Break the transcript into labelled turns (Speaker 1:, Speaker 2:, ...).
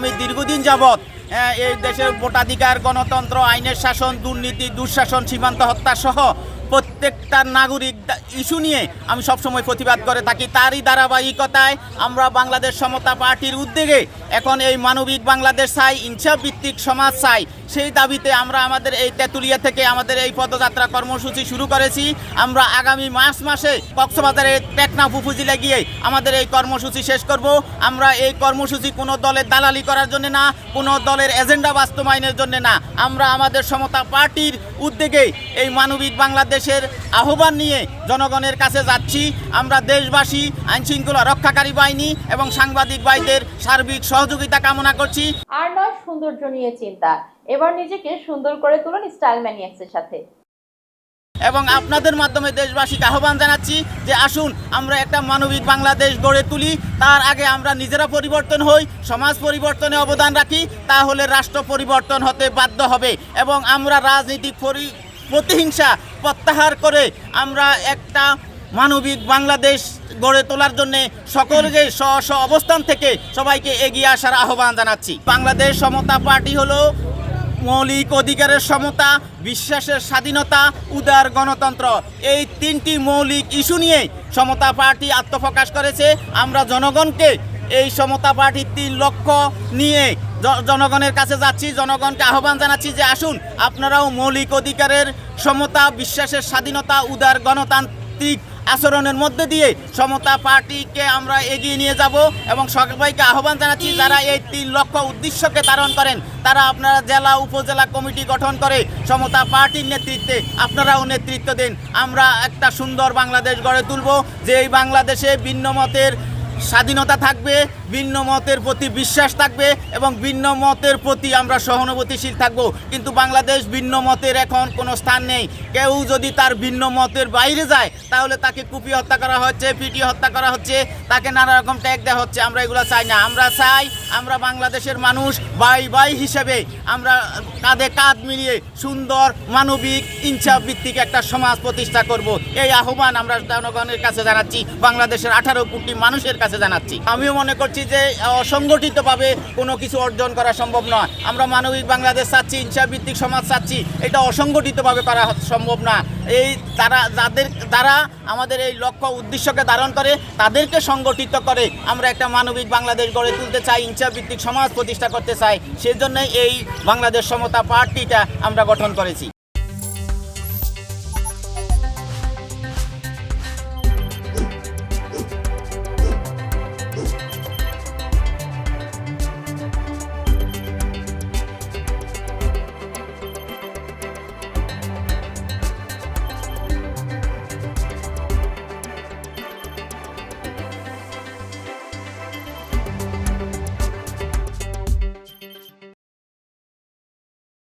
Speaker 1: আমি দীর্ঘদিন যাবৎ এই দেশের ভোটাধিকার, গণতন্ত্র, আইনের শাসন, দুর্নীতি, দুঃশাসন, সীমান্ত হত্যা সহ প্রত্যেকটা নাগরিক ইস্যু নিয়ে আমি সবসময় প্রতিবাদ করে থাকি। তারই ধারাবাহিকতায় আমরা বাংলাদেশ সমতা পার্টির উদ্যোগে এখন এই মানবিক বাংলাদেশ চাই, ইনসাফ ভিত্তিক সমাজ চাই, সেই দাবিতে আমরা আমাদের এই তেঁতুলিয়া থেকে আমাদের এই পদযাত্রা কর্মসূচি শুরু করেছি। আমরা আগামী মার্চ মাসে কক্সবাজারের টেকনাফ উপজেলা গিয়ে আমাদের এই কর্মসূচি শেষ করব। আমরা এই কর্মসূচি কোনো দলের দালালি করার জন্য না, কোনো দলের এজেন্ডা বাস্তবায়নের জন্য না, আমরা আমাদের সমতা পার্টির উদ্যোগে এই মানবিক বাংলাদেশের আহ্বান নিয়ে জনগণের কাছে যাচ্ছি। আমরা দেশবাসী, আইনশৃঙ্খলা রক্ষাকারী বাহিনী এবং সাংবাদিক ভাইদের সার্বিক সহযোগিতা কামনা করছি।
Speaker 2: আর নয় সৌন্দর্য নিয়ে চিন্তা, এবার নিজেকে সুন্দর করে তুলুন স্টাইল ম্যানিয়াক্সের সাথে।
Speaker 1: এবং আপনাদের মাধ্যমে দেশবাসীকে আহ্বান জানাচ্ছি যে আসুন আমরা একটা মানবিক বাংলাদেশ গড়ে তুলি। তার আগে আমরা নিজেরা পরিবর্তন হই, সমাজ পরিবর্তনে অবদান রাখি, তাহলে রাষ্ট্র পরিবর্তন হতে বাধ্য হবে। এবং আমরা রাজনৈতিক প্রতিহিংসা প্রত্যাহার করে আমরা একটা মানবিক বাংলাদেশ গড়ে তোলার জন্য সকলকে স্ব অবস্থান থেকে সবাইকে এগিয়ে আসার আহ্বান জানাচ্ছি। বাংলাদেশ সমতা পার্টি হলো মৌলিক অধিকারের সমতা, বিশ্বাসের স্বাধীনতা, উদার গণতন্ত্র, এই তিনটি মৌলিক ইস্যু নিয়ে সমতা পার্টি আত্মপ্রকাশ করেছে। আমরা জনগণকে এই সমতা পার্টির 3 লক্ষ্য নিয়ে জনগণের কাছে যাচ্ছি, জনগণকে আহ্বান জানাচ্ছি যে আসুন আপনারাও মৌলিক অধিকারের সমতা, বিশ্বাসের স্বাধীনতা, উদার গণতান্ত্রিক আচরণের মধ্যে দিয়ে সমতা পার্টিকে আমরা এগিয়ে নিয়ে যাব। এবং সবাইকে আহ্বান জানাচ্ছি যারা এই 3 লক্ষ্য উদ্দেশ্যকে ধারণ করেন তারা আপনারা জেলা উপজেলা কমিটি গঠন করে সমতা পার্টির নেতৃত্বে আপনারাও নেতৃত্ব দেন। আমরা একটা সুন্দর বাংলাদেশ গড়ে তুলব, যে এই বাংলাদেশে ভিন্ন মতের স্বাধীনতা থাকবে, ভিন্ন মতের প্রতি বিশ্বাস থাকবে এবং ভিন্ন মতের প্রতি আমরা সহানুভূতিশীল থাকব। কিন্তু বাংলাদেশ ভিন্ন মতের এখন কোনো স্থান নেই। কেউ যদি তার ভিন্ন মতের বাইরে যায় তাহলে তাকে কুপিয়ে হত্যা করা হচ্ছে, পিটিয়ে হত্যা করা হচ্ছে, তাকে নানা রকম ট্যাগ দেওয়া হচ্ছে। আমরা এগুলো চাই না। আমরা চাই আমরা বাংলাদেশের মানুষ ভাই ভাই হিসেবে আমরা কাঁধে কাঁধ মিলিয়ে সুন্দর মানবিক ইনসাফ ভিত্তিক একটা সমাজ প্রতিষ্ঠা করব। এই আহ্বান আমরা জনগণের কাছে জানাচ্ছি, বাংলাদেশের 18 কোটি মানুষের কাছে জানাচ্ছি। আমিও মনে করছি যে অসংগঠিতভাবে কোনো কিছু অর্জন করা সম্ভব নয়। আমরা মানবিক বাংলাদেশ চাচ্ছি, ইনসাফ ভিত্তিক সমাজ চাচ্ছি, এটা অসংগঠিতভাবে করা সম্ভব না। এই যারা আমাদের এই লক্ষ্য উদ্দেশ্যকে ধারণ করে তাদেরকে সংগঠিত করে আমরা একটা মানবিক বাংলাদেশ গড়ে তুলতে চাই, ইনসাফ ভিত্তিক সমাজ প্রতিষ্ঠা করতে চাই। সেজন্যই এই বাংলাদেশ সমতা পার্টিটা আমরা গঠন করেছি।